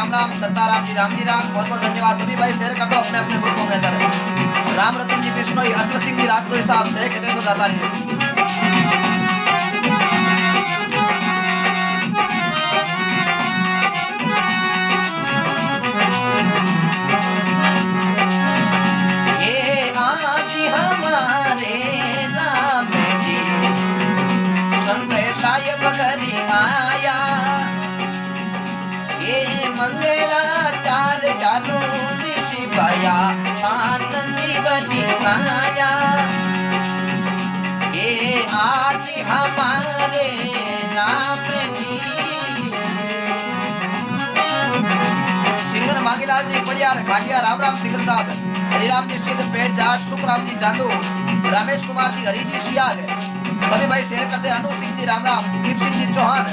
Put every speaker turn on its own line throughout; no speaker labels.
राम राम, सीताराम जी राम, बहुत बहुत धन्यवाद। सभी भाई शेयर कर दो अपने अपने ग्रुपों के अंदर। राम रतन जी बिश्नोई, अचल सिंह जी राजपुरी साहब से कहते सो जाता रही। ये आज हमारे राम जी संत साहिब घरी आया, ये मंगलाचार चालू दिशी पाया, आनंदी बनी साया। ये आज हमारे राम जी। सिंगर मांगीलाल जी पड़ियार घाटिया, राम राम सिंगर साहब, हरिराम जी सिद्ध पेट जाट, सुखराम जी जादू, रमेश कुमार जी हरी जी सियाग, सभी भाई शेयर करते। अनु सिंह जी राम राम, दीप सिंह जी चौहान।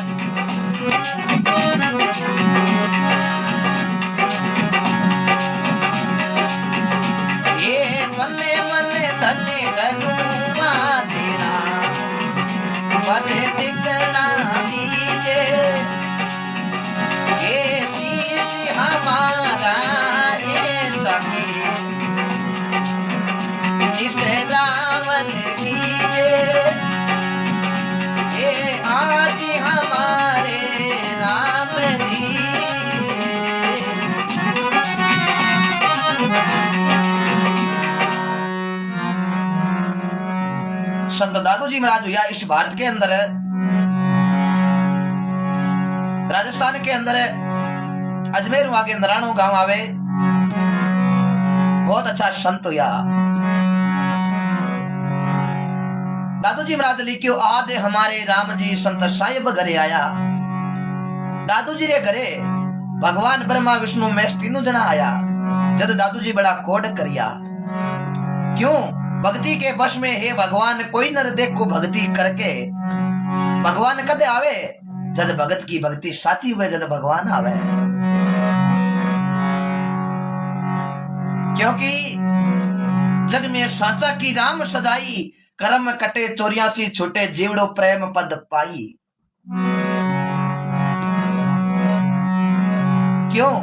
ये मने मने धने करूँगा तेरा, पर दिखना दीजे। ये शीश हमारा ये सखी, जिसे रावण कीजे। ये आज हमारे राम जी। संत दादू जी महाराज हुआ इस भारत के अंदर, राजस्थान के अंदर अजमेर वहां के नराणो गांव आवे, बहुत अच्छा संत हुआ। दादू जी महाराज लिखियो, आज हमारे राम जी संत साहिब घरे आया। दादू जी रे घरे भगवान ब्रह्मा विष्णु महेश तीनों जना आया। जद दादू जी बड़ा कोड करिया, क्यों भक्ति के वश में हे भगवान, कोई नर देख को भक्ति करके। भगवान कदे आवे, जद भगत की भक्ति साची हुए, जद भगवान आवे। क्योंकि जग में साचा की राम सजाई, कर्म कटे 84 छूटे, जीवड़ो प्रेम पद पाई। क्यों?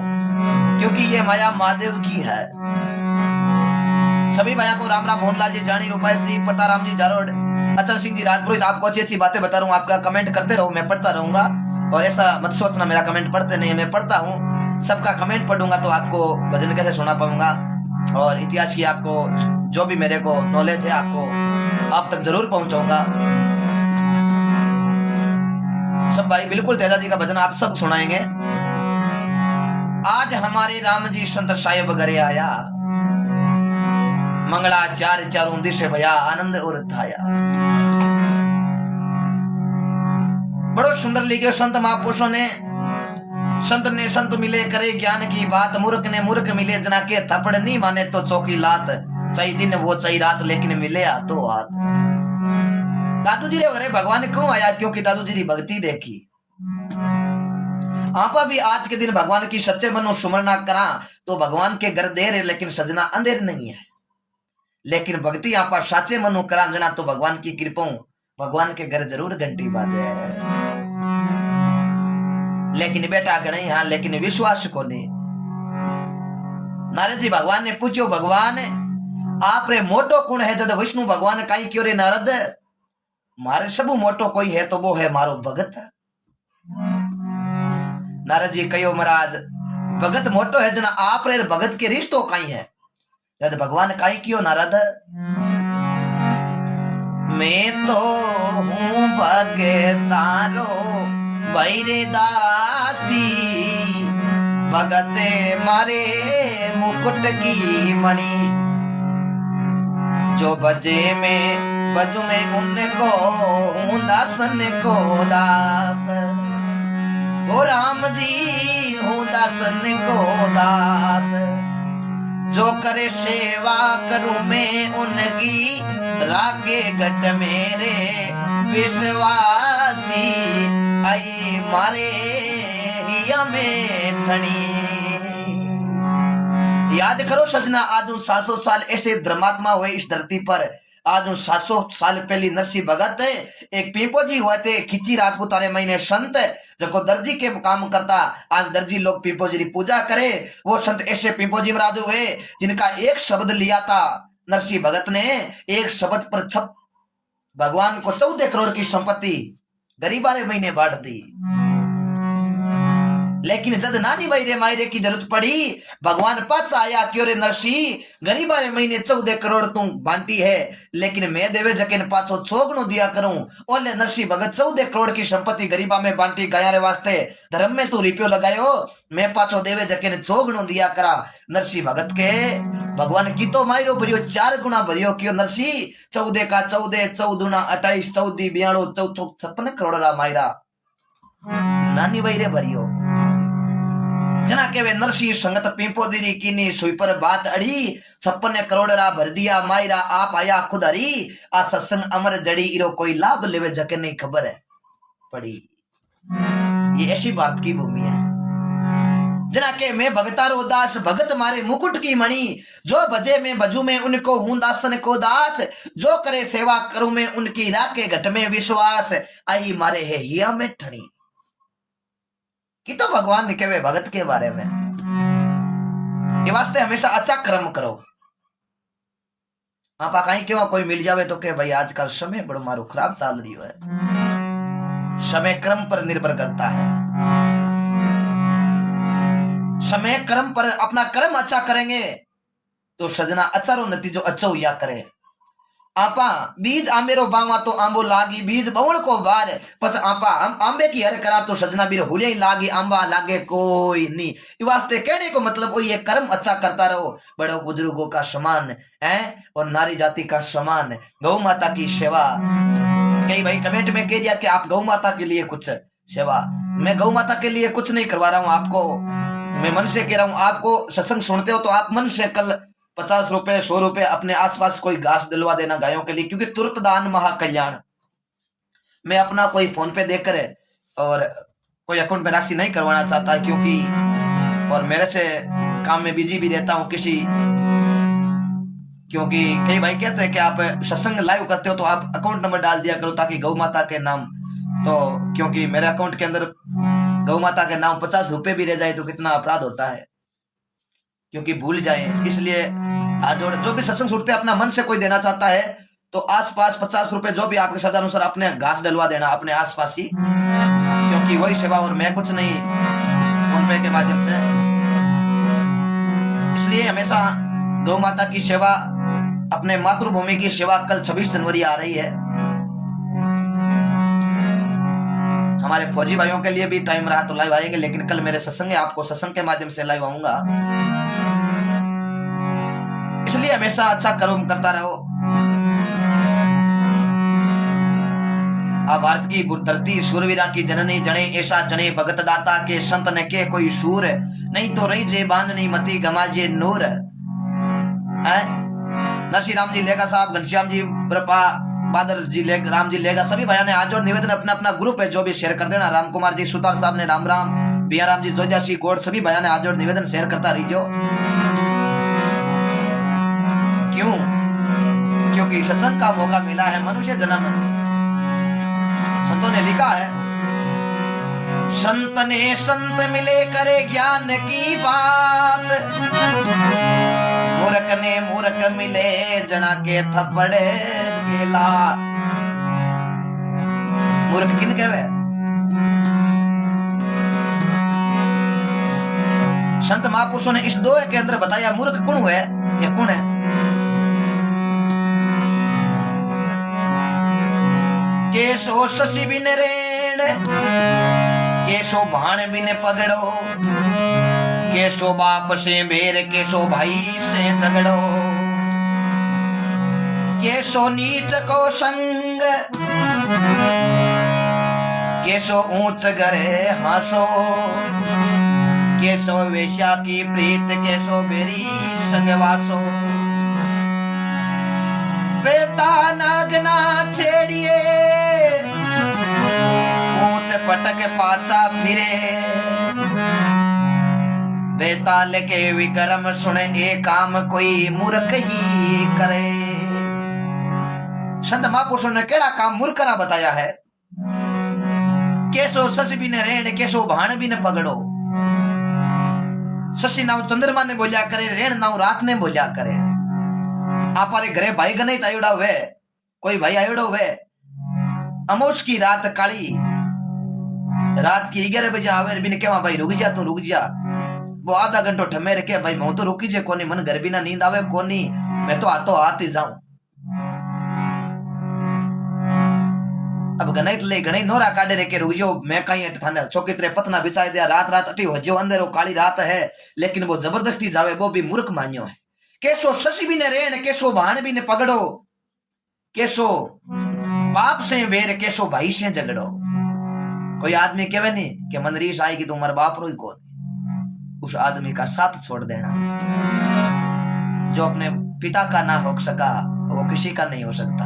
क्योंकि ये माया महादेव की है। सभी भाइयों को राम राम, मोहनलाल जी जानी, रूपायस जी, पताराम जी जारोड, अचल सिंह जी राजपुरोहित। आपको अच्छी अच्छी बातें बता रहा हूँ, आपका कमेंट करते रहो, मैं पढ़ता रहूंगा। और ऐसा मत सोचना मेरा कमेंट पढ़ते नहीं है, मैं पढ़ता हूँ। सबका कमेंट पढ़ूंगा तो आपको भजन कैसे सुना पाऊंगा, और इतिहास की आपको जो भी मेरे को नॉलेज है आपको आप तक जरूर पहुंचाऊंगा। सब भाई बिल्कुल तेजा जी का भजन आप सब सुनाएंगे। आज हमारे राम जी संत साहिब घरे आया, मंगलाचार चारों दिशे भया, आनंद और थाया। बड़ो सुंदर लिखे संत महापुरुषों ने। संत ने संत मिले करे ज्ञान की बात, मूर्ख ने मूर्ख मिले जना के थप्पड़ नहीं माने तो चौकी लात। सही दिन वो सही रात, लेकिन मिले हाथों हाथ। दादू जी रे घरे भगवान क्यों आया? क्योंकि दादू जी री भक्ति देखी। आप भी आज के दिन भगवान की सच्चे मनो सुमरना करा तो भगवान के घर देर है, लेकिन सजना अंधेर नहीं है। लेकिन भक्ति आप साचे मनु करा जना तो भगवान की कृपा, भगवान के घर जरूर घंटी बाजे। लेकिन बेटा गणे यहाँ, लेकिन विश्वास को नहीं। नारद जी भगवान ने पूछो, भगवान आप रे मोटो कौन है? जद विष्णु भगवान कहीं क्यों रे नारद, मारे सबू मोटो कोई है तो वो है मारो भगत। नारद जी कहो महाराज भगत मोटो है जना, आप रे भगत के रिश्तो कहीं है? जद भगवान कहीं क्यों नारद, मैं तो हूँ भगतारो भैरे दासी, भगते मारे मुकुट की मणि। जो बजे में बजू में उनको हूँ दासन को दास, हो राम जी हूँ दासन को दास। जो करे सेवा करूं मैं उनकी, रागे गट मेरे विश्वासी। आई मारे हिया में ठनी। याद करो सजना, आज 700 साल ऐसे धर्मात्मा हुए इस धरती पर। आज 700 साल पहले नरसिंह भगत एक पीपो जी हुए थे, खिची राजपूतारे महीने संत जको दर्जी के काम करता, आज दर्जी लोग पिंपोजी की पूजा करे। वो संत ऐसे पिंपोजी महाराज हुए जिनका एक शब्द लिया था नरसिंह भगत ने, एक शब्द पर छप भगवान को 14 करोड़ की संपत्ति गरीबा रे महीने बांट दी। लेकिन जब नानी भाई रे मायरे की जरूरत पड़ी, भगवान पास आया क्यों रे नरसिंह, गरीबा रे महीने 14 करोड़ तू बांटी है, लेकिन मैं देवे जकेन पाछो चोगनो दिया करूं। ओले नरसिंह भगत 14 करोड़ की संपत्ति गरीबा में बांटी गया रे वास्ते धर्म में तू रिपियो लगायो, मैं पाछो देवे जकेन चोगनो दिया करा। नरसिंह भगत के भगवान की तो मायरो भरियो 4 गुना भरियो क्यों नरसिंह, 14 का 14, 14 28, 14 92, 14 56 करोड़ रा मायरा नानी भाई रे भरियो। जना के वे नरसिंह संगत पिंपोदी की सुई पर बात अड़ी, 56 करोड़ रा भर दिया मायरा आप आया खुद हरी। आ सत्संग अमर जड़ी इरो कोई लाभ लेवे जके नहीं खबर है पड़ी। ये ऐसी भारत की भूमि है जना के मैं भगतारो दास, भगत मारे मुकुट की मणि, जो भजे में भजू में उनको हूं दासन को दास, जो करे सेवा करूं में उनकी राखे घट में विश्वास, आई मारे है हिया में ठणी। कि तो भगवान ने कहे भगत के बारे में ये वास्ते हमेशा अच्छा कर्म करो। आप कहीं क्यों कोई मिल जावे तो के भाई आजकल समय बड़ो मारो खराब चल रही है, समय कर्म पर निर्भर करता है। समय कर्म पर अपना कर्म अच्छा करेंगे तो सजना अच्छा रो नतीजो अच्छा हुआ करे। आपा बीज आंबेरो बावा तो आंबो लागी, बीज बवण को बार पस आपा हम आंबे की हर करा तो सजना बीर हुले ही लागी, आंबा लागे कोई नहीं। इस वास्ते कहने को मतलब वो ये कर्म अच्छा करता रहो, बड़ो बुजुर्गों का सम्मान है और नारी जाति का सम्मान, गौ माता की सेवा। कई भाई कमेंट में कह दिया कि आप गौ माता के लिए कुछ सेवा, मैं गौ माता के लिए कुछ नहीं करवा रहा हूँ आपको, मैं मन से कह रहा हूँ। आपको सत्संग सुनते हो तो आप मन से कल 50 रुपए 100 रुपए अपने आसपास कोई घास दिलवा देना गायों के लिए, क्योंकि तुरंत दान महाकल्याण। मैं अपना कोई फोन पे देकर और कोई अकाउंट में राशि नहीं करवाना चाहता, क्योंकि और मेरे से काम में बिजी भी रहता हूं किसी, क्योंकि कई भाई कहते हैं कि आप सत्संग लाइव करते हो तो आप अकाउंट नंबर डाल दिया करो ताकि गौ माता के नाम, तो क्योंकि मेरे अकाउंट के अंदर गौ माता के नाम 50 रुपए भी रह जाए तो कितना अपराध होता है, क्योंकि भूल जाए। इसलिए आज जो भी सत्संग सुनते अपना मन से कोई देना चाहता है तो आसपास 50 रुपए जो भी आपके श्रद्धा अनुसार अपने घास डलवा देना अपने आसपास ही, क्योंकि वही सेवा और मैं कुछ नहीं फोन पे के माध्यम से। इसलिए हमेशा गौ माता की सेवा, अपने मातृभूमि की सेवा। कल 26 जनवरी आ रही है, हमारे फौजी भाइयों के लिए भी टाइम रहा तो लाइव आएंगे, लेकिन कल मेरे सत्संग है, आपको सत्संग के माध्यम से लाइव आऊंगा। इसलिए हमेशा अच्छा कर्म करता रहो। आ भारत की धरती शूरवीरा की जननी जने, ऐसा जने भगत दाता के संत ने के कोई शूर, नहीं तो रही जे बांधनी मती गमाजे नूर। नरसिंह राम जी लेगा साहब, घनश्याम जी ब्रपा, बादल जी लेगा, राम जी लेगा, सभी भाइयों ने आज और निवेदन अपना अपना ग्रुप है जो भी शेयर कर देना। राम कुमार जी सुतार साहब ने राम राम, बिया राम जी जोजा सिंह कोट, सभी भाइयों ने आज और निवेदन शेयर करता रहियो। क्यों? क्योंकि सत्संग का मौका मिला है, मनुष्य जन्म। संतों ने लिखा है, संत ने संत मिले करे ज्ञान की बात, मूर्ख ने मूर्ख मिले जना के थप्पड़े के लात। मूर्ख किन कहवे? संत महापुरुषों ने इस दोहे के अंदर बताया मूर्ख कौन हुए, ये कौन है? केशो शशि बिन रेण, केशो भाण बिन पगड़ो, केशो बाप से बेर, केशो भाई से झगड़ो, केशो नीच को संग, केशो ऊंच गरे हासो, केशो वेश्या की प्रीत, केशो बेरी संगवासो। बेता नागना छेड़िए, ऊंच पटक पाचा फिरे, बेताल के विक्रम सुने एक काम कोई मूर्ख ही करे। संत महापुरुषों ने केड़ा काम मूर्ख ना बताया है? केसो शशि भी ने रेण केसो भाण भी ने पगड़ो। शशि नाव चंद्रमा ने बोलिया करे, रेण नाव रात ने बोलिया करे। आपारे घरे भाई गने आयोड़ा हुए, कोई भाई आयोड़ा हुए, अमोश की रात काली, रात की 11 बजे आवे, बिन केवा भाई रुक जा, तू रुक जा। वो आधा घंटो ठमे रखे, भाई मैं तो रुकी जे कोनी, मन घर बिना नींद आवे कोनी, मैं तो हाथ ही जाऊं। अब गणित ले गणित नोरा काटे रे के रुक जाओ, मैं कहीं अट थाने चौकी तेरे पतना बिछाई दिया, रात रात अटी हो जो अंदर वो काली रात है, लेकिन वो जबरदस्ती जावे, वो भी मूर्ख मान्यो है। केसो शशि भी ने रेण केसो भाण भी ने पगड़ो, केसो बाप से वेर केसो भाई से झगड़ो। कोई आदमी कहे नहीं कि मन रीस आएगी तो मर बाप रो ही कौन, उस आदमी का साथ छोड़ देना। जो अपने पिता का ना हो सका वो किसी का नहीं हो सकता,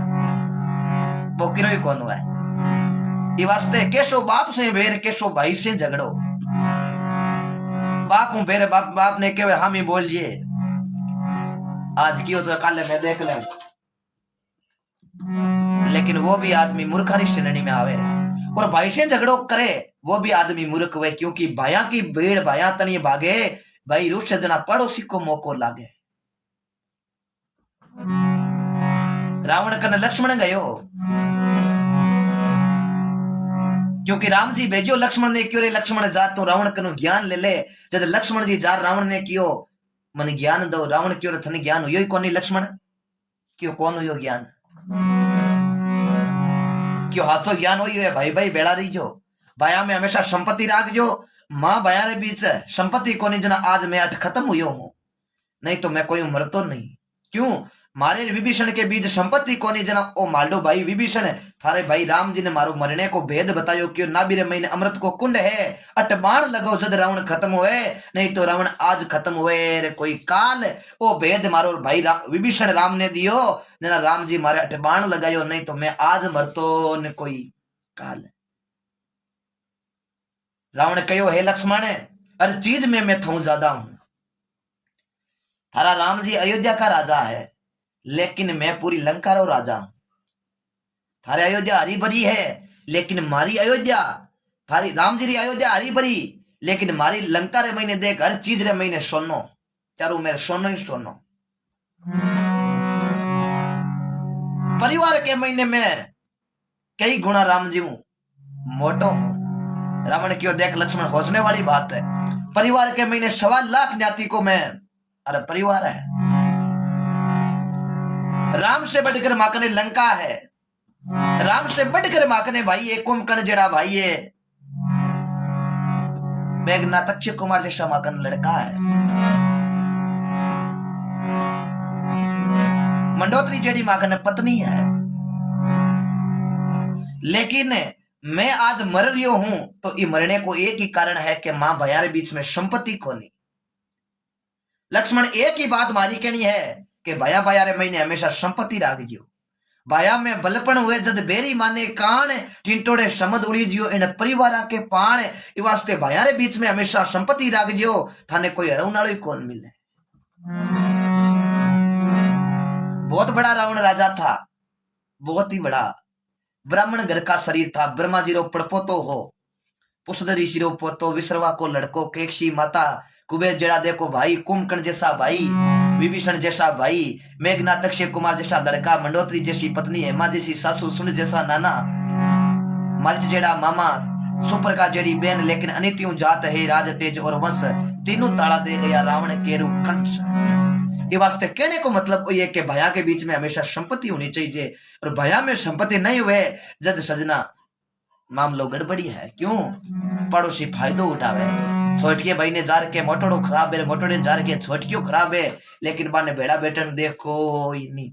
वो किरो ही कौन हुआ है। ये वास्ते केसो बाप से वेर केसो भाई से झगड़ो। बाप हूं बेरे बाप ने कहे हम ही बोलिए, आज कियो तो कल मैं देख ले, लेकिन वो भी आदमी मूर्खारी श्रेणी में आवे। और भाई से झगड़ो करे वो भी आदमी मूर्ख हुए, क्योंकि भाया की भीड़ भाया तनी भागे, भाई रुष्य जना पड़ोसी को मौको लागे। रावण कने लक्ष्मण गयो, क्योंकि राम जी भेजो लक्ष्मण ने क्यों रे लक्ष्मण जा तो रावण कनु ज्ञान ले ले। जब लक्ष्मण जी जा रावण ने कियो मन ज्ञान दो, रावण क्यों रे थने ज्ञान हुयो ही कोनी, लक्ष्मण क्यों कौन हुयो ज्ञान, क्यों हाथों ज्ञान हुई है। भाई भाई बेड़ा रहीजो, भाया में हमेशा संपत्ति राखजो, मां भाया रे बीच संपत्ति कोनी जना आज मैं अठ खत्म हुयो हूं, नहीं तो मैं कोई मरतो नहीं। क्यों मारे विभीषण के बीच संपत्ति कोनी जना, ओ माल्डो भाई विभीषण थारे भाई राम जी ने मारो मरने को भेद बतायो, क्यों नाबिरे महीने अमृत को कुंड है, अट बाण लगो जद रावण खत्म हुए, नहीं तो रावण आज खत्म हुए रे कोई काल। ओ भेद मारो भाई विभीषण राम ने दियो, जना राम जी मारे अट बाण लगायो, नहीं तो मैं आज मरतो न कोई काल। रावण कहो हे लक्ष्मण हर चीज में मैं थू ज्यादा हूं, थारा राम जी अयोध्या का राजा है, लेकिन मैं पूरी लंका रो राजा हूं। थारे अयोध्या हरी भरी है, लेकिन मारी अयोध्या, थारी राम जी री अयोध्या हरी भरी, लेकिन मारी लंका रे महीने देख हर चीज रे महीने सोनो, चारों मेरे सोनो ही सोनो। परिवार के महीने में कई गुना राम जी हूं मोटो। रावण क्यों देख लक्ष्मण होचने वाली बात है, परिवार के महीने 1.25 लाख ज्ञाति को मैं, अरे परिवार है, राम से बढ़कर माकने लंका है, राम से बढ़कर माकने भाई ये कुंभकर्ण जेड़ा भाई ये मेघनाथ अक्षय कुमार जैसा माकन लड़का है, मंडोत्री जेड़ी माकन पत्नी है। लेकिन मैं आज मर रही हूं तो ये मरने को एक ही कारण है कि मां भैया रे बीच में संपत्ति कोनी। लक्ष्मण एक ही बात मारी कहनी है कि भया भया रे महीने हमेशा संपत्ति राख जियो, भाया में बलपन हुए जद बेरी माने कान, टिंटोड़े समद उड़ी जियो इन परिवार के पान, इ वास्ते भया रे बीच में हमेशा संपत्ति राख जियो, थाने कोई हरवनाड़ो कौन मिले। बहुत बड़ा रावण राजा था, बहुत ही बड़ा, ब्राह्मण घर का शरीर था, ब्रह्मा जी रो पड़पोतो हो, पुष्कर ऋषि रो पोतो, विश्रवा को लड़को, केकशी माता, कुबेर जेड़ा देखो भाई, कुंभकर्ण जैसा भाई, विभीषण जैसा भाई, मेघनाथ अक्षय कुमार जैसा लड़का, मंडोत्री जैसी पत्नी, हेमा जैसी सासू, सुन जैसा नाना, मारिच जेड़ा मामा, सुपर का जेड़ी बहन, लेकिन अनित्यु जात है राज तेज और वंश, तीनों ताड़ा दे गया रावण केरु कंस। ये वास्ते कहने को मतलब ये कि भया के बीच में हमेशा संपत्ति होनी चाहिए, और भया में संपत्ति नहीं हुए जद सजना मामलो गड़बड़ी है। क्यों पड़ोसी फायदो उठावे, छोटके भाई ने जार के मोटोड़ो खराब है, मोटोड़े जार के छोटकियो खराब है, लेकिन बाने बेड़ा बेटन देखो ही नहीं।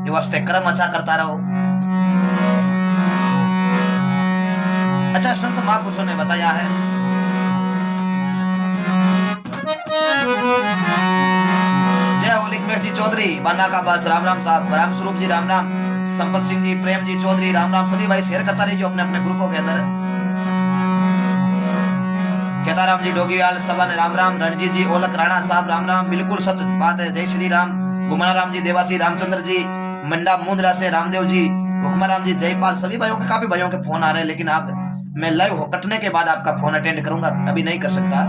ये वास्ते कर्म अच्छा करता रहो। अच्छा संत महापुरुषों ने बताया है, जय हो लिखमेश जी चौधरी, बाना का बस, राम राम साहब, राम स्वरूप जी राम राम, संपत सिंह जी, प्रेम जी चौधरी राम राम, सभी भाई शेयर करता रही जो अपने अपने ग्रुपों के अंदर। केदाराम जी डोगीवाल सबन राम राम, रणजीत जी ओलक राणा साहब राम राम, बिल्कुल सच बात है, जय श्री राम। गुमना राम जी, देवासी रामचंद्र जी, मंडा मुंद्रा से रामदेव जी, हुक्माराम जी, जयपाल, सभी भाइयों के, काफी भाइयों के फोन आ रहे हैं, लेकिन आप, मैं लाइव हो कटने के बाद आपका फोन अटेंड करूंगा, अभी नहीं कर सकता।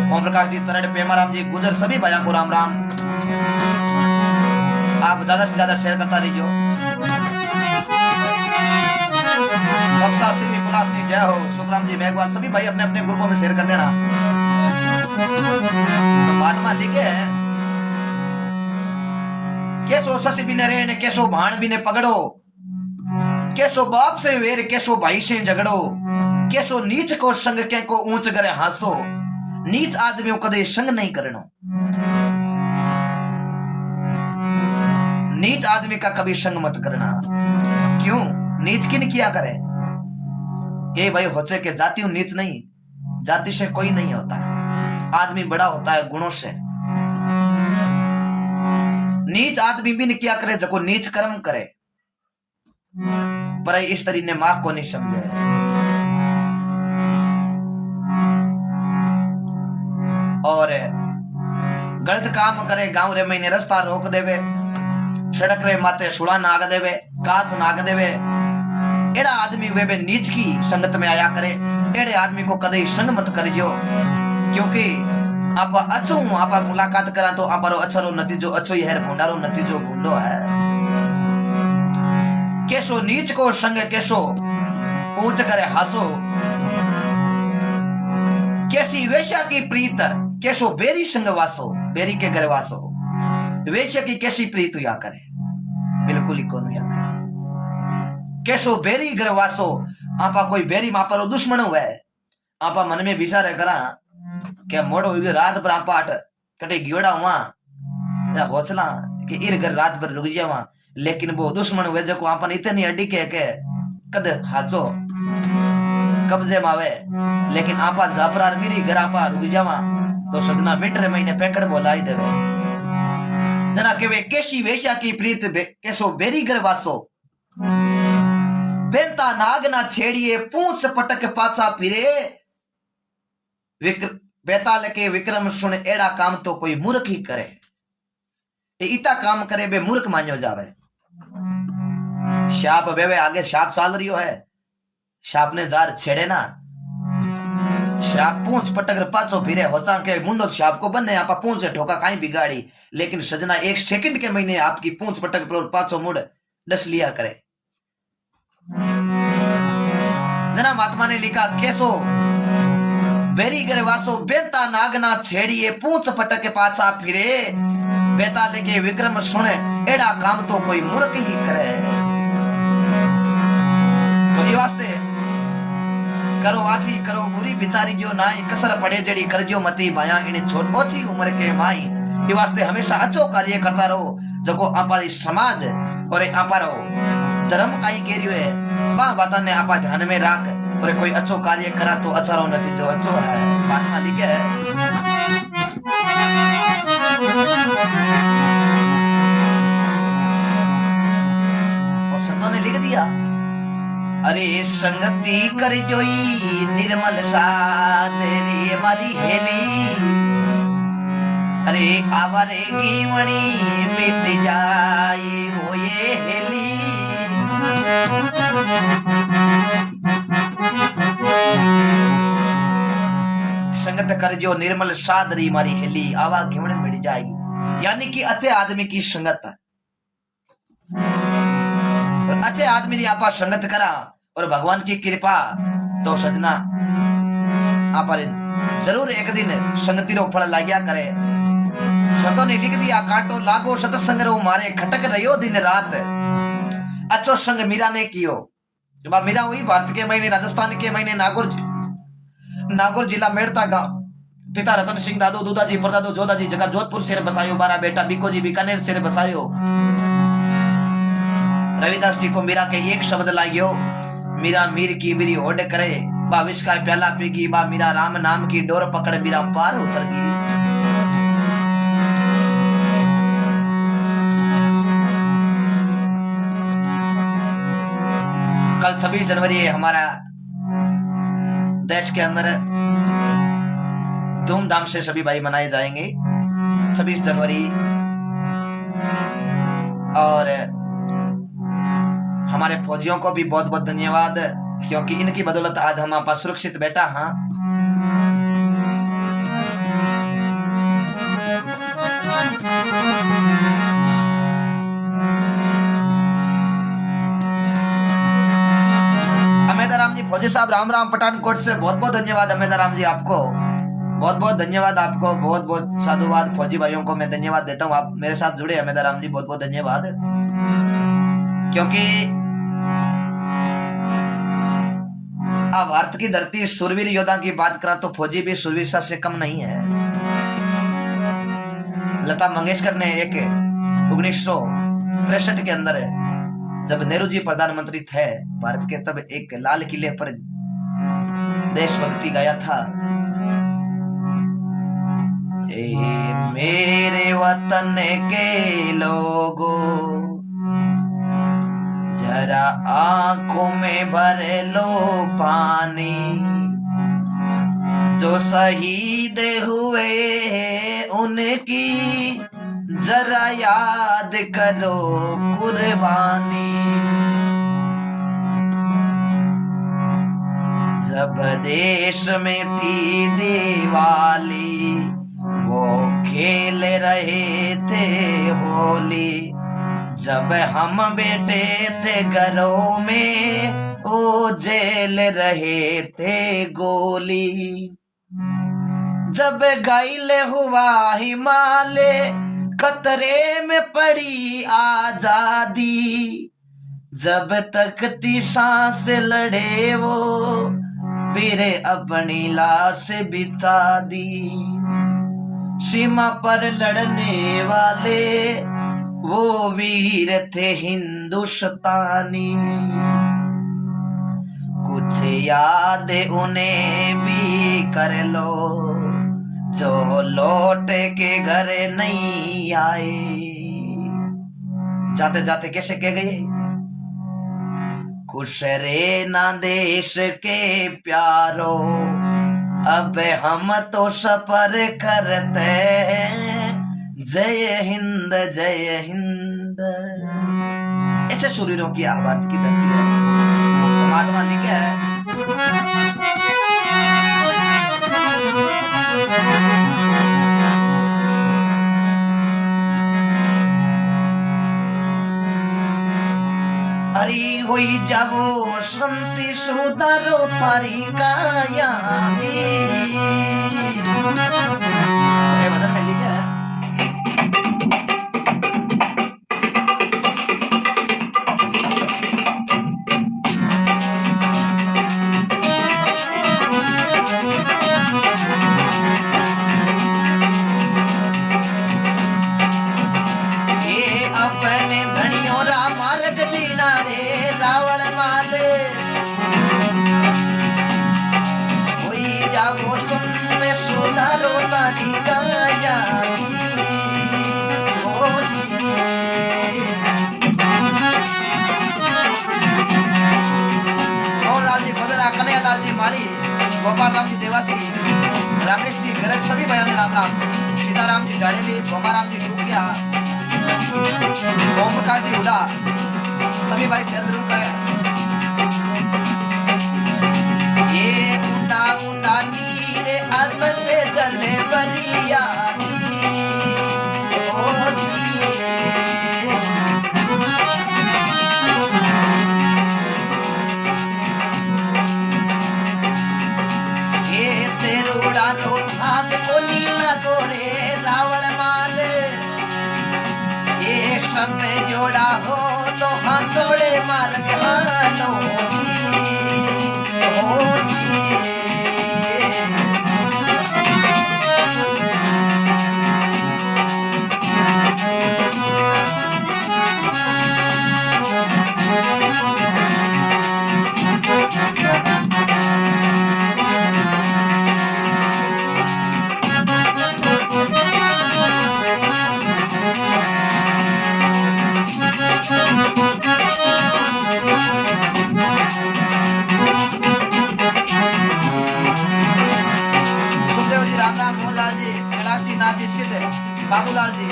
ओम प्रकाश जी, तरड़, पेमाराम जी, गुजर, सभी भाइयों को राम राम। आप ज्यादा से ज्यादा शेयर करता रहिए। कब्सा सिर्फ पुलासनी, जय हो। सुखराम जी, मेघवाल, सभी भाई अपने अपने ग्रुपों में शेयर कर देना। तो महात्मा लिखे केसो ससी बिने रेन, केसो भाण बिने पगड़ो, केसो बाप से वेर, केसो भाई से झगड़ो, केसो नीच को संग के को ऊंच करे हासो, नीच आदमियों कदे संग नहीं करनो। नीच आदमी का कभी संग मत करना। क्यों? नीच किन किया करे के भाई होचे के जाति नीच नहीं, जाति से कोई नहीं होता है, आदमी बड़ा होता है गुणों से। नीच आदमी भी नहीं किया करे जो नीच कर्म करे, पर इस तरी ने मां को नहीं समझे। और गलत काम करे, गांव रे महीने रास्ता रोक देवे, सड़क रे माते सुड़ा नाग देवे, कांच नाग देवे, एड़ा आदमी वे नीच की संगत में आया करे। एड़े आदमी को कदे संग मत करियो, क्योंकि आप अच्छो आप मुलाकात करा तो आपरो अच्छरो नतीजो अच्छो ही है, भूंडारो नतीजो भूंडो है। केसो नीच को संग, केसो ऊंच करे हासो, कैसी वेश्या की प्रीत, केसो बेरी संग वासो, बेरी के घर वासो। वेश्या की कैसी प्रीत या करे, बिल्कुल ही कोन या करे। केसो बेरी घर वासो, आपा कोई बेरी मापरो दुश्मन हुए, आपा मन में विचार करा क्या मोड़ो रात भर आपा कटे गियोड़ा हुआ या होचला कि इर घर रात भर रुक जावा, लेकिन वो दुश्मन हुए जो आपन इतनी अड्डी के कद हाचो कब्जे मावे, लेकिन आपा जापरार बीरी घर आपा रुक जावा तो सदना मिटर महीने पेकड़ बोलाई देवे। जना के वे केशी वेश्या की प्रीत, केसो बेरी घर वासो, बेंता नाग ना छेड़िए, पूंछ पटक पाछा फिरे, बेताल के विक्रम सुन, एड़ा काम तो कोई मूर्ख ही करे। इता काम करे बे मूर्ख मान्यो जावे। शाप बेवे आगे शाप चाल रही है, शाप ने जार छेड़े ना, शाप पूंछ पटक पाछो फिरे, होचा के मुंडो शाप को बने आपा पूंछ ठोका काई बिगाड़ी, लेकिन सजना एक सेकंड के महीने आपकी पूंछ पटक पर पाछो मुड़ डस लिया करे। जना महात्मा ने लिखा केसो बेरी करे वासो, बेता नागना छेड़िए, पूंछ पटक पाछा फिरे, बेताल के विक्रम सुने, एड़ा काम तो कोई मूर्ख ही करे। तो ये वास्ते करो आची करो बुरी बिचारी जो नाई, कसर पड़े जड़ी करजो मती भाया, इन्हें छोट ओछी उम्र के माई। ये वास्ते हमेशा अच्छो कार्य करता रहो, जको आपारी समाज और आपारो धर्म काई केरियो है, बा बाता ने आपा ध्यान में राख, और कोई अच्छो कार्य करा तो अच्छा रो नतीजो अच्छो है। महात्मा लिखे है और संतों ने लिख दिया, अरे संगति कर जोई निर्मल सादरी मारी हेली, अरे आवारे गीवणी मिट जाई वो ये हेली। संगत कर जो निर्मल सादरी मारी हेली, आवा गीवणी मिट जाएगी, यानी कि अच्छे आदमी की संगत, अच्छे आदमी ने आपा संगत करा और भगवान की कृपा तो सजना आप जरूर एक दिन संगति रो फल लाग्या करे। संतों ने लिख दिया, कांटो लागो सतसंग रो मारे, खटक रहो दिन रात, अच्छो संग मीरा ने कियो। जब मीरा हुई भारत के महीने, राजस्थान के महीने, नागौर जिला मेड़ता गांव, पिता रतन सिंह दादो दूदाजी परदादो जोधाजी जगह जोधपुर शेर बसायो, बारा बेटा बीको जी बीकानेर शेर बसायो। रविदास जी को मीरा के एक शब्द लागियो, मीरा मीर की बिरी ओड करे, बा विष का प्याला पीगी, बा मीरा राम नाम की डोर पकड़, मीरा पार उतर गई। कल 26 जनवरी है, हमारा देश के अंदर धूमधाम से सभी भाई मनाए जाएंगे 26 जनवरी। और हमारे फौजियों को भी बहुत बहुत धन्यवाद, क्योंकि इनकी बदौलत आज हम आप सुरक्षित बैठा। हाँ, अमेदा राम जी, फौजी साहब राम राम पठानकोट से बहुत बहुत धन्यवाद अमेदा राम जी, आपको बहुत बहुत धन्यवाद, आपको बहुत बहुत साधुवाद। फौजी भाइयों को मैं धन्यवाद देता हूँ, आप मेरे साथ जुड़े अमेदा राम जी, बहुत बहुत धन्यवाद। क्योंकि अब भारत की धरती सुरवीर योद्धा की बात करा तो फौजी भी सुरवीर से कम नहीं है। लता मंगेशकर ने एक 1963 के अंदर जब नेहरू जी प्रधानमंत्री थे भारत के, तब एक लाल किले पर देशभक्ति गाया था। ए मेरे वतन के लोगों, जरा आंखों में भर लो पानी, जो शहीद हुए उनकी जरा याद करो कुर्बानी। जब देश में थी दिवाली, वो खेल रहे थे होली, जब हम बैठे थे घरों में, वो जेल रहे थे गोली। जब घायल हुआ हिमालय, खतरे में पड़ी आजादी, जब तक ती सांस लड़े वो, फिर अपनी लाश बिछा दी। सीमा पर लड़ने वाले वो वीर थे हिंदुस्तानी, कुछ याद उन्हें भी कर लो, जो लौट के घर नहीं आए। जाते जाते कैसे कह गए, खुश रे ना देश के प्यारो, अब हम तो सफर करते हैं, जय हिंद जय हिंद। ऐसे शूरवीरों की भारत की धरती है। महात्मा लिखा है, हरी हुई जाबो संति सुधारो थारी काया दी। भजन में लिखा है, अपने धनियों रा मार्ग जीना रे रावण माल, हुई जाबो संत सुधारो तारी काया दी। ओ जी मोहनलाल जी गोदरा, कन्हैयालाल जी माली, गोपाल राम जी देवासी, रमेश जी गरज, सभी बयाने राम राम, सीताराम जी जाडेली, भोमाराम जी टूकिया, ओम प्रकाश जी हुडा, सभी भाई शेयर जरूर करें। ये उंडा उंडा नीर अतंग जले बरिया दी। ओ जी ये तेरूड़ा नो भाग को नीला गोरे रावण माल, ये समय जोड़ा हो तो हाथ जोड़े मार के हालो हो जी। बाबूलाल जी,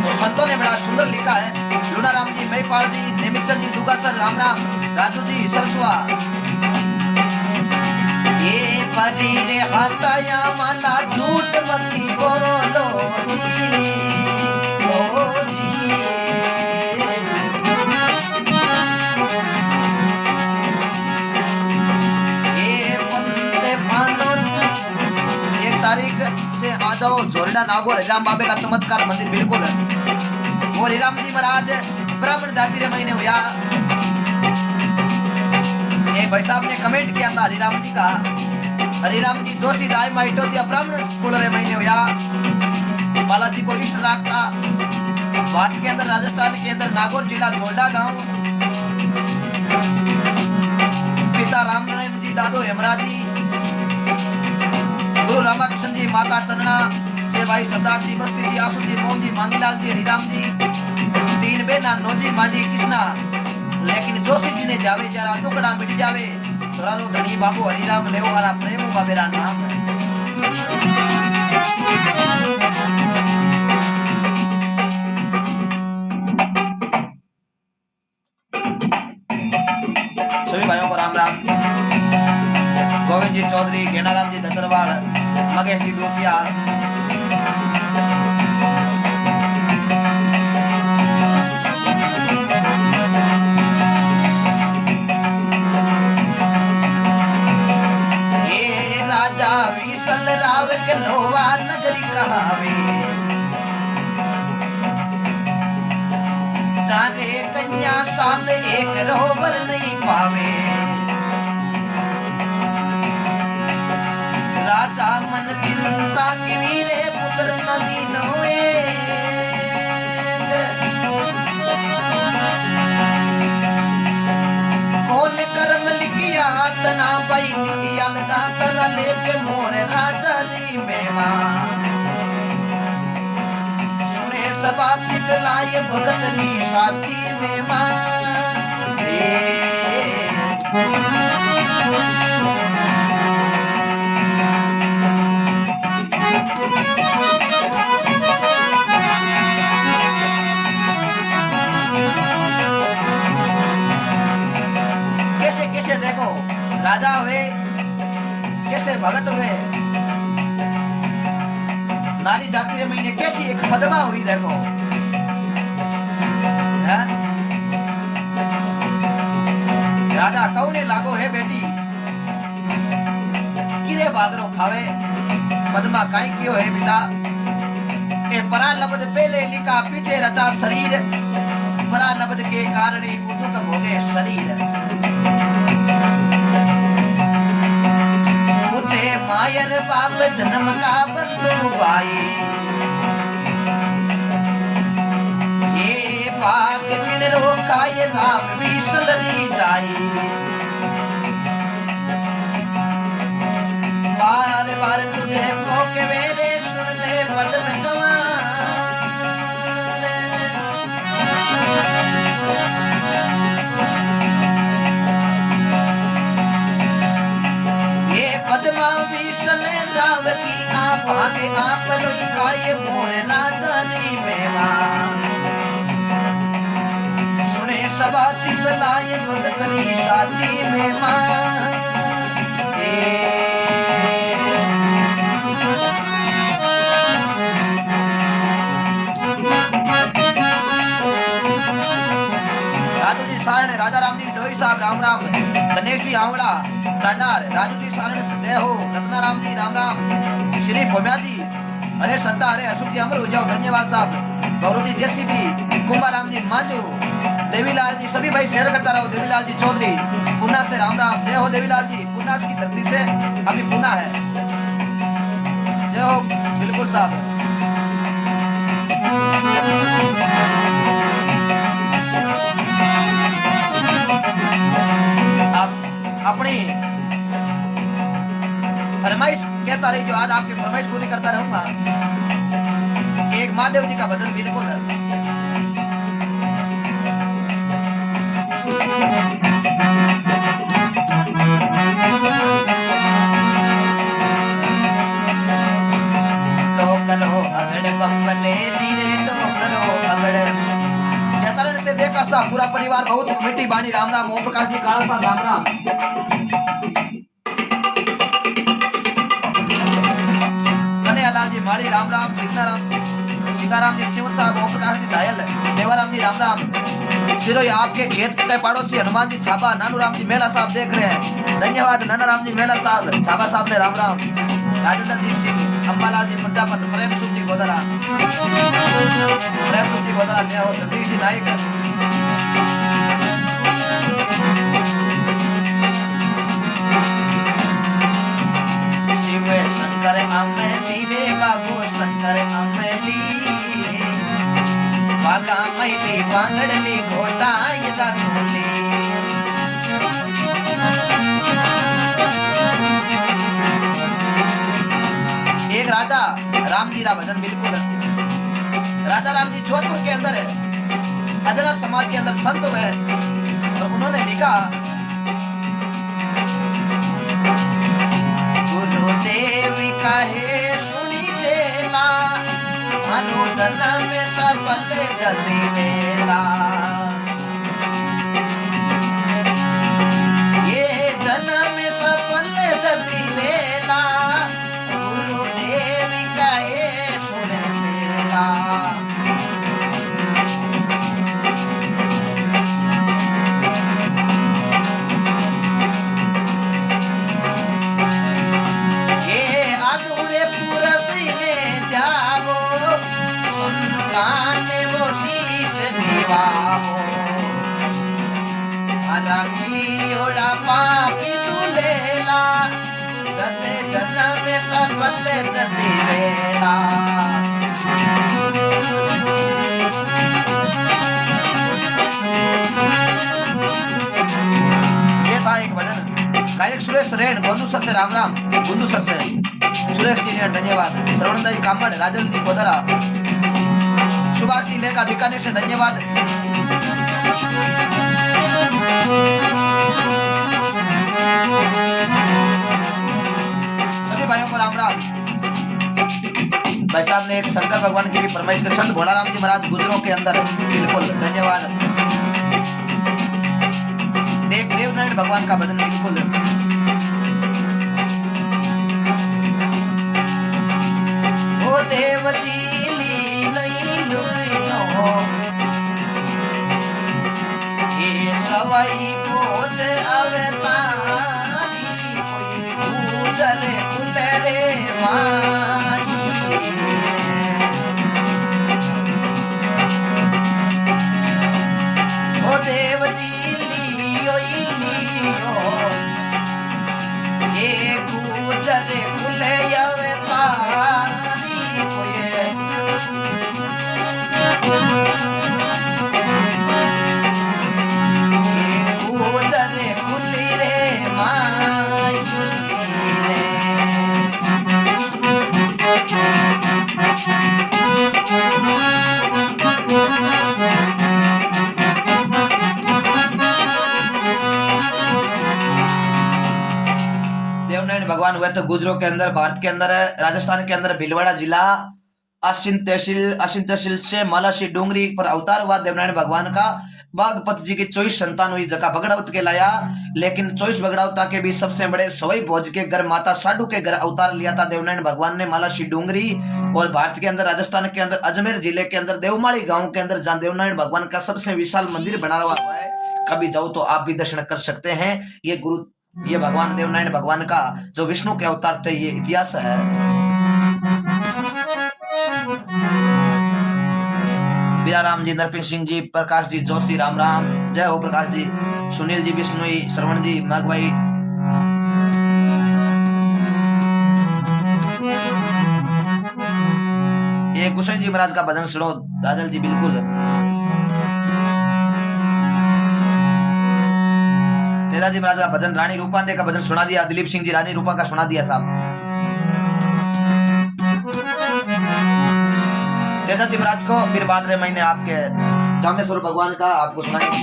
तो संतों ने बड़ा सुंदर लिखा है। लूनाराम जी महिपाल जी, निमित जी, दुगा सर, राम राम, राजू जी, सरसवा। ये परी रे हाथाया माला झूठ मती बोलो जी, ओ जी। ये पंते पानो 1 तारीख से आ जाओ जोरडा नागौर हरिराम बाबे का चमत्कार मंदिर बिल्कुल। वो हरिराम जी महाराज ब्राह्मण जाति रे महीने हुआ। एक भाई साहब ने कमेंट किया था हरिराम जी का, हरिराम जी जोशी दाई माइटो दिया ब्राह्मण स्कूल रे महीने हुआ। बालाजी को इष्ट रखता। भारत के अंदर, राजस्थान के अंदर, नागौर जिला जोरडा गांव। पिता रामनारायण जी, दादो हेमराज जी, गुरु रामाकृष्ण जी, माता चंदना से भाई सरदार जी, बस्ती जी, आसू जी, मोहन जी, मांगीलाल जी, हरिराम जी, 3 बेना नोजी मांडी कृष्णा। लेकिन जोशी जी ने जावे जरा टुकड़ा मिट जावे, तोरारो धनी बाबू हरिराम लेव हरा प्रेम बाबेरा नाम। सभी भाइयों को राम राम। गोविंद जी चौधरी, घेनाराम जी धतरवाड़, मगेश जी डोपिया, ये राजा विसल राव के लोवा नगरी कहावे, चारे कन्या साथ एक रोवर नहीं पावे। राजा मन चिंता की वीरे पुत्र नदी नोए, कौन कर्म लिखिया तना पाई लिखिया लगा तरा लेके मोर राजा री मेहमान। सुने सबा चितलाय भगत री साथी मेहमान। कैसे कैसे देखो राजा हुए, कैसे भगत हुए, नारी जाति रे महीने कैसी एक पदमा हुई देखो है? राजा कौने लागो है बेटी, किरे बागरो खावे, पदमा काई कियो है पिता। ए परा लब्ध पहले लिखा पीछे रचा शरीर, परा लब्ध के कारण उदुक भोगे शरीर। मुझे मायर बाप जन्म का बंधु भाई, ये भाग बिन रोका ये राम भी सलनी जाई। बार बार तुझे को के मेरे सुन ले पद्म कमार। ये पद्मा विसले राव की आप आगे आप रोई खाए मोर राजा री मेहमान। सुने सबा चितलाए भगत री साथी मेहमान। राजू जी सारण, राजा राम जी डोई साहब राम राम, गणेश जी आंवला सांडार, राजू जी सारण दे हो, रत्ना राम जी राम राम, श्री भोम्या जी, अरे संता, अरे अशोक जी अमर हो जाओ, धन्यवाद साहब, गौरव जी जेसीबी, कुंभा राम जी मांझू, देवीलाल जी, सभी भाई शेयर करता रहो। देवीलाल जी चौधरी पूना से राम राम, जय हो देवीलाल जी, पूना की धरती से, अभी पूना है, जय हो बिल्कुल साहब। अपनी फरमाइश कहता रही, जो आज आपकी फरमाइश पूरी करता रहूंगा। एक महादेव जी का भजन बिल्कुल टोकरो अगड़ बम्बले नीरे टोकरो अगड़। जतरण से देखा सब पूरा परिवार बहुत मिट्टी बाणी राम राम। ओम प्रकाश जी काला साहब राम राम। कन्हैयालाल जी माली राम राम। सीताराम जी सिंह साहब, ओम प्रकाश जी दायल, देवाराम जी राम राम। सिरोही आपके खेत के पड़ोसी हनुमान जी छापा, नानू राम जी मेला साहब देख रहे हैं, धन्यवाद। नाना राम जी मेला साहब छापा साहब ने राम राम। राजेंद्र जी सिंह, अम्बालाल जी प्रजापत, प्रेम सुख जी गोदरा, प्रेम सुख जी गोदरा जय हो। जगदीश जी नायक, शिव शंकर अमली रे बाबू शंकर अमली, बागा मैली बांगड़ली घोटा ये राखोली। एक राजा राम जी रा भजन, बिल्कुल राजा राम जी जोधपुर के अंदर है, अजनर समाज के अंदर संत है, और उन्होंने लिखा गुरुदेव कहे सुनी चेला, हनु जन्म सफल जति वेला। ये जन्म सफल जति वेला, गुरुदेव कहे सुन चेला। ये अधूरे पुरस ने जावो, संतान वो शीश निभावो। हरा की ओड़ा पापी दुलेला, जते जन्म सफल जति वेला। ये था एक भजन। गायक सुरेश रेण गोंदूसर से राम राम, गोंदूसर से सुरेश जी ने धन्यवाद। श्रवणदास जी कामड़, राजल जी गोदरा, सुभाष जी लेखा बीकानेर से धन्यवाद। सभी भाइयों को राम राम। भाई साहब ने एक शंकर भगवान की भी फरमाइश कर, संत भोलाराम जी महाराज गुजरों के अंदर, बिल्कुल धन्यवाद। एक देवनारायण भगवान का भजन, बिल्कुल ओ देव जी ली नहीं लो ये सवाई बोझ अवतारी, कोई गुजर कुलरे माई ओ देव जी लियो ये गुजर कुले अवतारी, कोई गुजर कुली रे माई रे। देवनारायण भगवान हुए तो गुजरों के अंदर, भारत के अंदर, राजस्थान के अंदर भीलवाड़ा जिला अश्विन तहसील से मालाशी डूंगरी पर अवतार हुआ देवनारायण भगवान का। बागपत जी की 24 संतान हुई, जगह बगड़ावत के लाया, लेकिन 24 बगड़ावता के भी सबसे बड़े सवई भोज के घर माता साडू के घर अवतार लिया था देवनारायण भगवान ने, मालाशी डूंगरी। और भारत के अंदर, राजस्थान के अंदर, अजमेर जिले के अंदर देवमाली गांव के अंदर, जहां देवनारायण भगवान का सबसे विशाल मंदिर बना हुआ है, कभी जाओ तो आप भी दर्शन कर सकते हैं। ये भगवान देवनारायण भगवान का जो विष्णु के अवतार थे, ये इतिहास है। बीराराम जी, नरपिंग सिंह जी, प्रकाश जी जोशी राम राम, जय हो प्रकाश जी। सुनील जी बिश्नोई, श्रवण जी मगवाई, ये कुशन जी महाराज का भजन सुनो दादल जी, बिल्कुल। तेजा जी महाराज का भजन, रानी रूपांदे का भजन सुना दिया, दिलीप सिंह जी रानी रूपा का सुना दिया साहब। तेजा जी महाराज को फिर भाद्र महीने आपके जामेश्वर भगवान का आपको सुनाएंगे।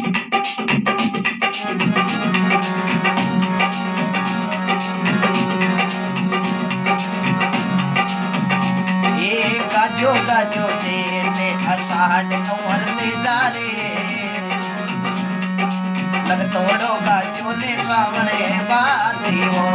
ये गाजो गाजो जेने अषाढ़ कंवर ते जा रे, लग तोड़ोगा जो ने सामने बाती हो।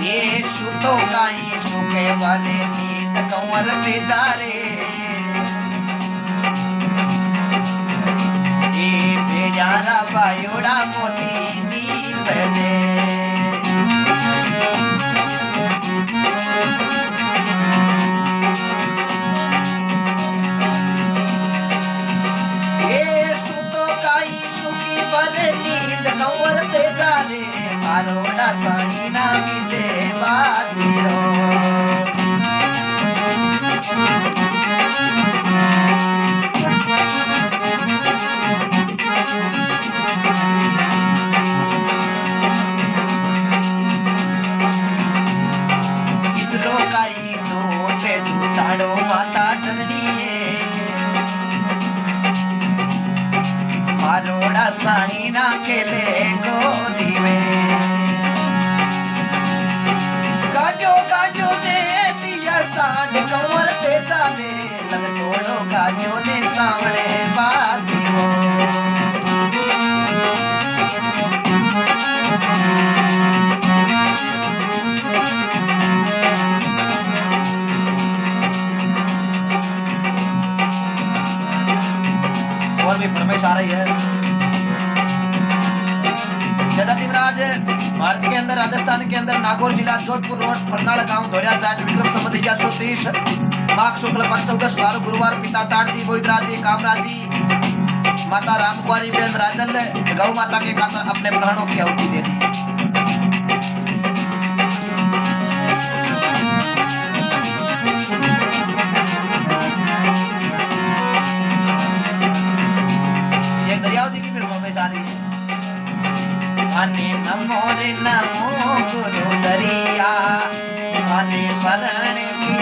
ये सुतो काई सुके बारे नींद कंवर ते जारे ये भेड़ारा बायोड़ा मोती नी बजे ये सुतो काई सुकी बारे नींद कंवर ते जारे आरोड़ा साई ना विजे बाजीरो। किधरो काई जोटे जुटाड़ो माता जननी आरोड़ा साई ना खेले गोरी में गाजो गाजो दे दिया साढ़ कंवर ते जाने लग तोड़ो गाजो ने सामने बाती हो। और भी फरमाइश आ रही है। महाराज भारत के अंदर राजस्थान के अंदर नागौर जिला जोधपुर रोड फरनाल गांव धोलिया जाट विक्रम संवत 1130 माघ शुक्ल पक्ष 14 12 गुरुवार पिता ताड़जी बोईदरा जी कामराज जी माता रामकुमारी बेन राजल गौ माता के खातर अपने प्राणों की आहुति दे दी। एक दरियाव जी की फिल्म में आ रही है। अने नमो रे नमो गुरु दरिया अने शरण की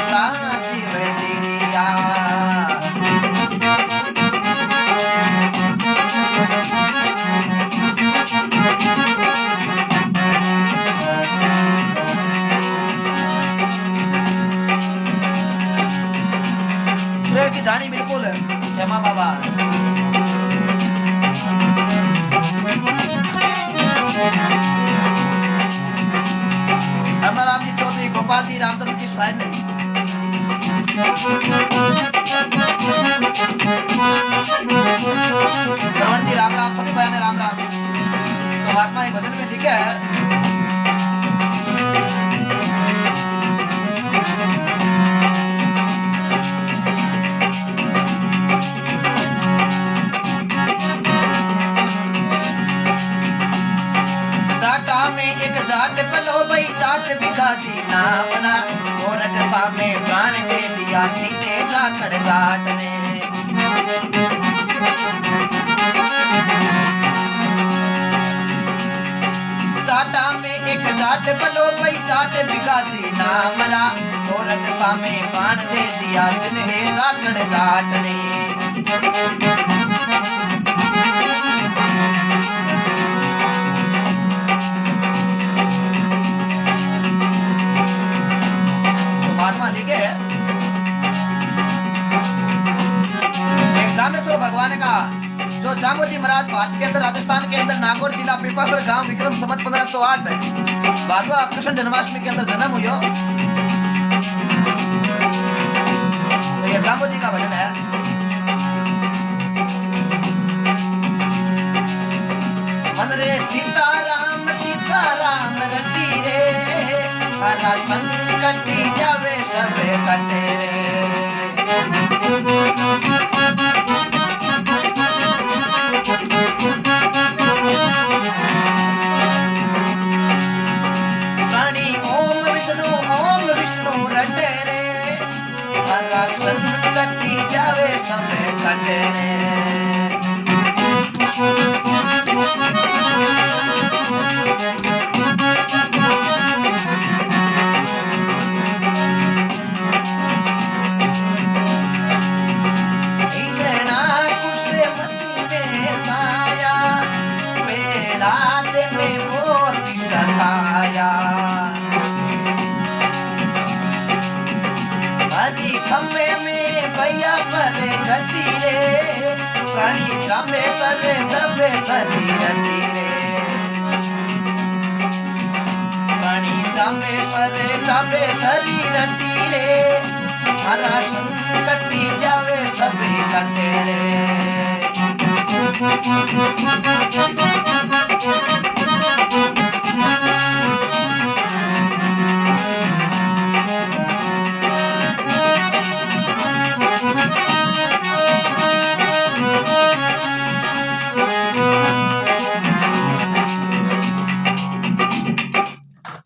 जीव तिरिया सूर्य की जानी बिल्कुल क्षमा बाबा। राम जी चौधरी गोपाल जी रामचंद्र जी साइन श्रवण जी राम राम सभी भाई ने राम राम। तो महात्मा एक भजन में लिखा है एक जाट पलो भाई जाट भिखाजी नाम ना गोरख सामे प्राण दे दिया तीने जाकड़ जाट ने। जाटा में एक जाट पलो भाई जाट भिखाजी नाम ना गोरख सामे प्राण दे दिया तीने जाकड़ जाट ने। महात्मा लिखे एक जामेश्वर भगवान का जो जामोजी महाराज भारत के अंदर राजस्थान के अंदर नागौर जिला पीपासर गांव विक्रम संवत 1508 भागवा कृष्ण जन्माष्टमी के अंदर जन्म हुआ। तो ये जामोजी का भजन है। मन रे सीताराम रटी रे हरा संकटी जावे सब कटे रे। प्राणी ओम विष्णु रटे रे हरा संकटी जावे सब कटे रे। सताया जी खम्बे में भैया पर गति रे प्राणी जाबे सरी रटी रे प्राणी जाबे सरी रटी रे हरा कटी जावे सभी कटे रे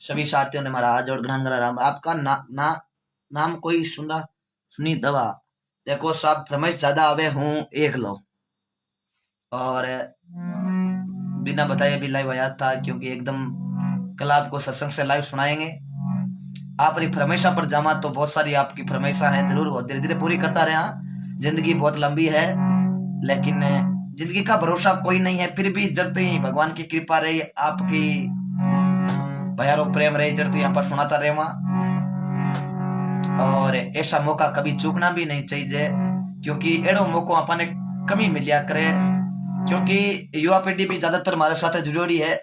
सभी साथियों ने हमारा हाथ जोड़ ग्रहण करा। राम आपका नाम कोई सुनी दवा देखो सब फरमाइश ज्यादा आवे हूँ एक लो और बिना बताए भी लाइव आया था क्योंकि एकदम कल आपको सत्संग से लाइव सुनाएंगे। आप फरमाइशा पर जामा तो बहुत सारी आपकी फरमाइशा है जरूर धीरे धीरे पूरी करता रहे। जिंदगी बहुत लंबी है लेकिन जिंदगी का भरोसा कोई नहीं है फिर भी जरते ही भगवान की कृपा रही आपकी प्यारो प्रेम रहे जरते यहाँ पर सुनाता रहे और ऐसा मौका कभी चूकना भी नहीं चाहिए क्योंकि एड़ो मौको अपने कमी मिलिया करे क्योंकि युवा पीढ़ी भी ज्यादातर हमारे साथ जुड़ी है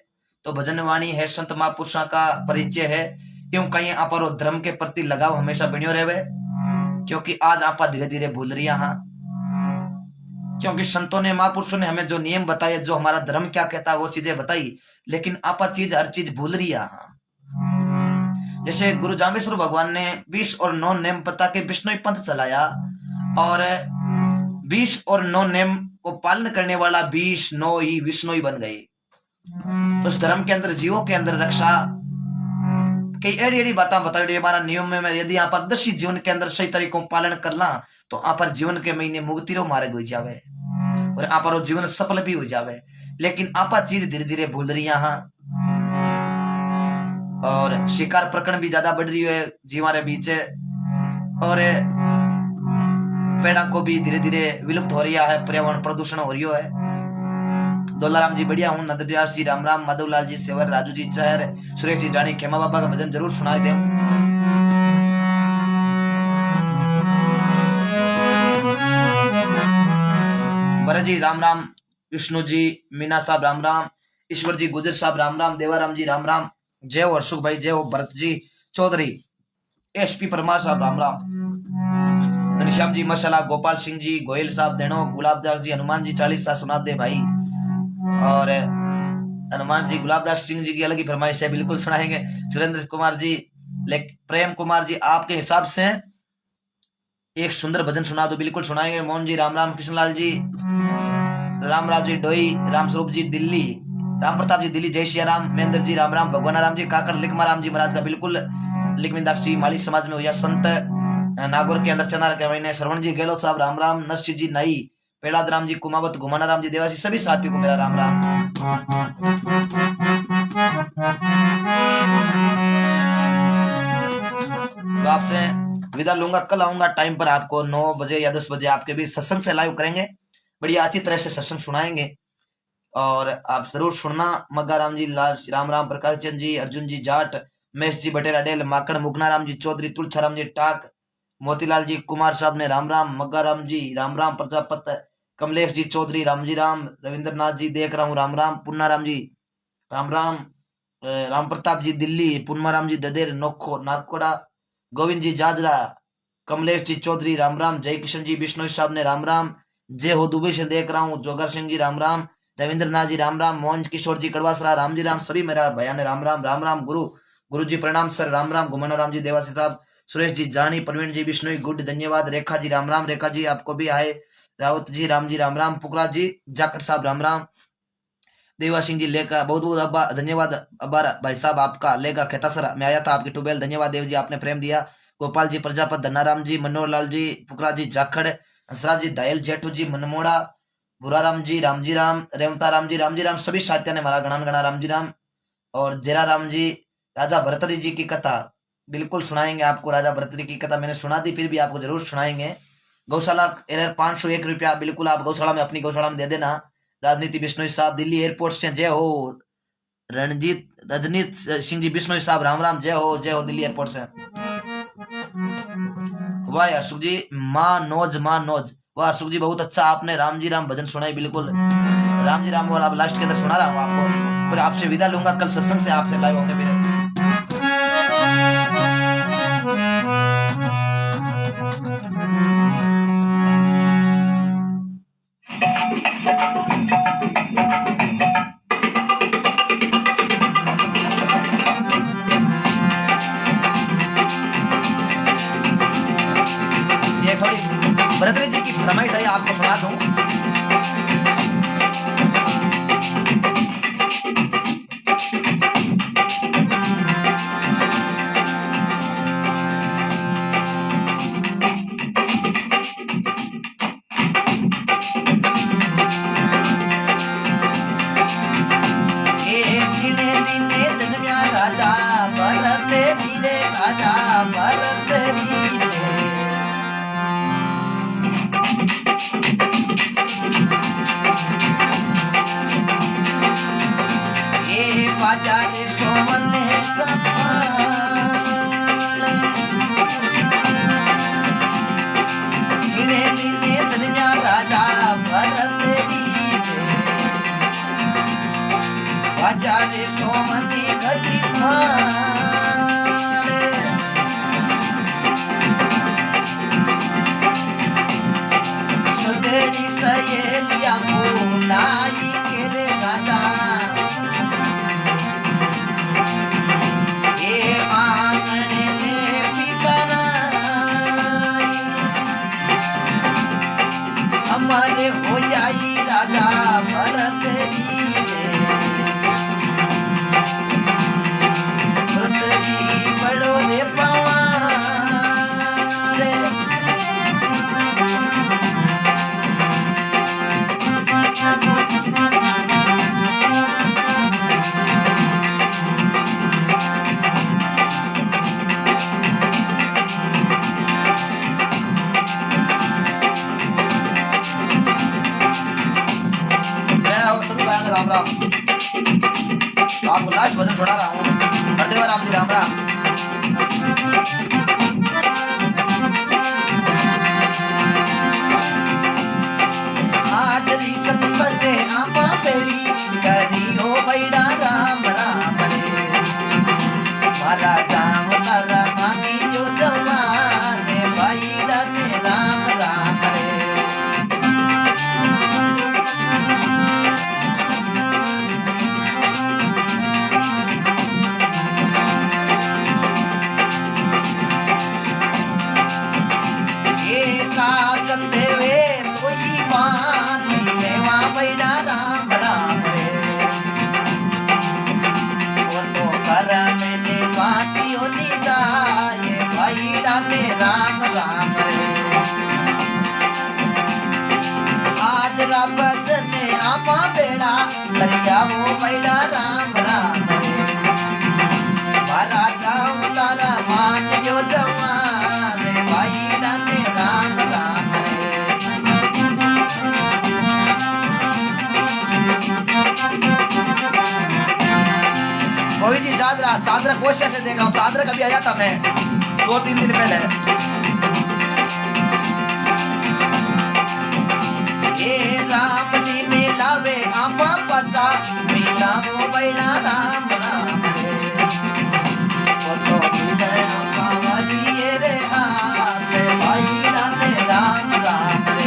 तो भजन वाणी है संत महापुरुषों का परिचय है क्यों कहीं आप धर्म के प्रति लगाव हमेशा बनियो रहे क्योंकि आज आप धीरे धीरे भूल रही हाँ क्योंकि संतों ने महापुरुषों ने हमें जो नियम बताए जो हमारा धर्म क्या कहता है वो चीजें बताई लेकिन आप हर चीज भूल रही है। जैसे गुरु जामेश्वर भगवान ने 20 और 9 नेम पता के विष्णु पंथ चलाया और 20 और 9 नेम को पालन करने वाला 20 9 ही विष्णु ही बन गए। उस धर्म के अंदर जीवों के अंदर रक्षा कई एड़ी बातें बताई हमारा नियम में यदि आप आदर्शी जीवन के अंदर सही तरीकों पालन करना तो आप जीवन के महीने मुक्ति रो मार्ग हो जावे और आप जीवन सफल भी हो जावे लेकिन आप चीज धीरे धीरे भूल रही हाँ और शिकार प्रकरण भी ज्यादा बढ़ रही है जीवा रे बीच और पेड़ा को भी धीरे धीरे विलुप्त हो रहा है पर्यावरण प्रदूषण हो रही है। दोलाराम जी बढ़िया हूँ नंदव्यास जी राम राम माधवलाल जी सेवर राजू जी चहर सुरेश जी जानी खेमा बाबा का भजन जरूर सुनाई दे। भरत जी राम राम विष्णु जी मीना साहब राम राम ईश्वर जी गुजर साहब राम राम देवाराम जी राम राम जय हो हर्षुख भाई जय हो भरत जी चौधरी एसपी परमार साहब राम राम घनश्याम जी मशाला गोपाल सिंह जी गोयल साहब देनो गुलाबदास जी हनुमान जी 40 सा सुना दे भाई और हनुमान जी गुलाबदास सिंह जी की अलग ही फरमाइश है बिल्कुल सुनाएंगे। सुरेंद्र कुमार जी प्रेम कुमार जी आपके हिसाब से एक सुंदर भजन सुना दो बिल्कुल सुनाएंगे। मोहन जी राम राम कृष्णलाल जी रामराज जी डोई राम स्वरूप जी दिल्ली राम प्रताप जी दिल्ली जय श्री राम महेंद्र जी राम राम भगवान राम जी काकर लिखमा राम जी महाराज का बिल्कुल लिखमिंदाक्षी मालिक समाज में हुआ संत नागौर के अंदर चनार के महीने श्रवण जी गहलोत साहब राम राम नश्य जी नई पेड़ाद राम जी कुमावत घुमाना राम जी देवासी सभी साथियों को मेरा राम राम। तो आपसे विदा लूंगा कल आऊंगा टाइम पर आपको 9 बजे या 10 बजे आपके भी सत्संग से लाइव करेंगे बढ़िया अच्छी तरह से सत्संग सुनाएंगे और आप जरूर सुनना। मग्गा राम जी लाल राम राम प्रकाश चंद जी अर्जुन जी जाट महेश जी बटेरा डेल माकड़ मुगना राम जी चौधरी तुलछा राम जी टाक मोतीलाल जी कुमार साहब ने राम राम मग्गा राम जी राम राम प्रजापत कमलेश जी चौधरी राम जी राम रविंद्र नाथ जी देख रहा हूँ राम राम पुन्ना राम जी राम राम राम प्रताप जी दिल्ली पुन्ना राम जी ददेर नोखो नाकोड़ा गोविंद जी जाजरा कमलेश जी चौधरी राम राम जय किशन जी बिश्नोई साहब ने राम राम जय हो दुबई से देख रहा हूँ जोगर सिंह जी राम राम रविंद्र नाथ जी राम राम मोहन किशोर जी कड़वासरा राम जी राम सभी मेरा भैया ने राम राम गुरु जी प्रणाम सर राम राम घुमाना राम जी देवासी साहब सुरेश जी जानी प्रवीण जी विष्णु गुड धन्यवाद रेखा जी राम राम रेखा जी आपको भी आए रावत जी राम राम पुकरा जी जाखड़ साहब राम राम देवा सिंह जी लेका बहुत बहुत धन्यवाद अब्बार भाई साहब आपका लेगा खेतासरा में आया था आपकी टूबेल धन्यवाद देव जी आपने प्रेम दिया गोपाल जी प्रजापत धनाराम जी मनोहर लाल जी पुकरा जी जाखड़ हंसराज जी दायल जेठू जी मनमोड़ा बुराराम जी राम रेवता राम जी राम सभी साहित्य ने हमारा गणान गणा राम जी राम और जेरा राम जी राजा भरतरी जी की कथा बिल्कुल सुनाएंगे आपको। राजा भरतरी की कथा मैंने सुना दी फिर भी आपको जरूर सुनाएंगे। गौशाला एरर 501 रुपया बिल्कुल आप गौशाला में अपनी गौशाला में दे देना। राजनीति बिश्नोई साहब दिल्ली एयरपोर्ट से जय हो। रजनीत सिंह जी बिश्नोई साहब राम राम जय हो दिल्ली एयरपोर्ट से। वाह हर्षुख जी, मानोज मानोज, वाह हर्षुख जी बहुत अच्छा आपने राम जी राम भजन सुनाई। बिल्कुल राम जी राम वाला लास्ट के अंदर सुना रहा हूँ आपको। फिर आपसे विदा लूंगा, कल सत्संग से आपसे लाइव होंगे फिर। ये थोड़ी भरतरी जी की फरमाइश है, आपको सुना दूं। जन्म्या राजा भरत रे, राजा भरत रे। बाजार सोमन छिने दिने जन्म्या राजा भरत री, बाजार सोमन गजी सगड़ी सहेलिया बोलाई के रे राजा, आंगने ले पिकराई, अमर हो जाई राजा भरत री, पृथ्वी बड़ो रे पवार, राम राम। आपको लास्ट भजन सुना रहा हूँ, हरदेवा राम जी राम राम। आज री सत्संग आपा पेड़ी करियो बैड़ा राम राम रे, मारा जाम तारा मानी जो जवान बैड़ा ने राम राम रे। देवे कोई बात लेवा बैड़ा राम राम रे, वो तो कर मैंने बाती होनी जाए बैड़ा ने राम राम रे। आज रब ने आपा बेड़ा करिया वो बैड़ा राम राम रे, मारा जाऊं तारा मान जो जवान बैड़ा ने राम राम रे। कोई जी चादरा कोशिश से देख रहा हूँ, चादरा कभी आया था मैं 2-3 दिन पहले। ये राम जी मिलावे आपा पचा, मिलावो बैड़ा राम राम रे, वो तो मिले सावरी रे हाथ बैड़ा ने राम राम रे।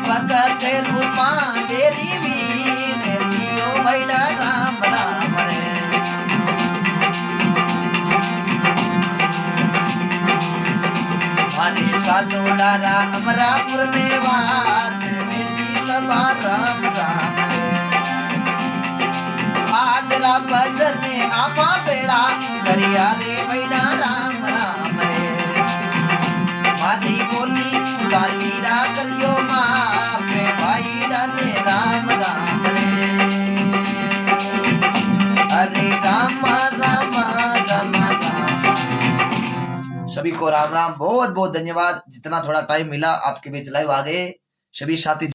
भगत रूपा देरी वीर दियो बैड़ा राम राम रे, मानी साधुड़ा अमरापुर में वास बेटी सभा राम राम रे। आज रा भजन आपा बेड़ा करिया रे बैड़ा राम राम रे, मारी बोली चाली रा करियो माँ पे भाई डाले राम राम रे। सभी को राम राम, बहुत बहुत धन्यवाद। जितना थोड़ा टाइम मिला आपके बीच लाइव आ गए। सभी साथी